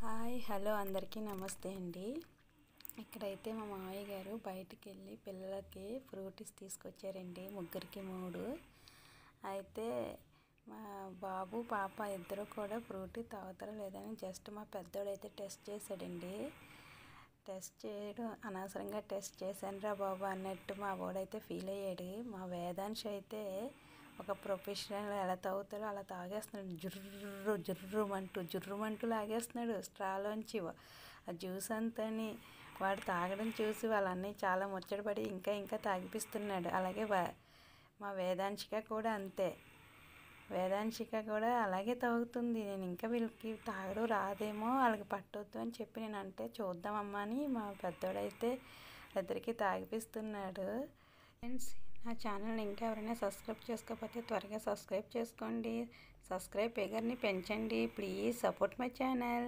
Hi hello అందరికీ నమస్తే అండి. ఇక్కడైతే మా మామయ్య గారు బయటికి వెళ్ళి పిల్లలకి ఫ్రూటీస్ తీసుకొచ్చారండి, ముగ్గురికి 3. అయితే మా బాబు పాప ఇద్దరు కూడా ఫ్రూటీ తాగుతారో లేదని జస్ట్ మా పెద్దోడైతే టెస్ట్ చేశాడండి. టెస్ట్ చేయడం అనవసరంగా టెస్ట్ చేశానురా బాబు అన్నట్టు మా వాడైతే ఫీల్ అయ్యాడు. మా వేదాంశ్ అయితే ఒక ప్రొఫెషనల్ ఎలా తాగుతాడో అలా తాగేస్తున్నాడు. జుర్రుమంటూ లాగేస్తున్నాడు స్ట్రాలోంచి ఆ జ్యూస్ అంతని. వాడు తాగడం చూసి వాళ్ళన్నీ చాలా ముచ్చటపడి ఇంకా తాగిపిస్తున్నాడు. అలాగే మా వేదాంశిక కూడా అంతే. వేదాంశిక కూడా అలాగే తాగుతుంది. నేను ఇంకా వీళ్ళకి తాగడం రాదేమో, వాళ్ళకి పట్టొద్దు అని చెప్పి నేను అంటే చూద్దామమ్మా అని మా పెద్దోడైతే ఇద్దరికి తాగిపిస్తున్నాడు. ఫ్రెండ్స్, నా ఛానల్ని ఇంకా ఎవరైనా సబ్స్క్రైబ్ చేసుకోకపోతే త్వరగా సబ్స్క్రైబ్ చేసుకోండి. సబ్స్క్రైబ్ ఫిగర్ని పెంచండి. Please support my channel.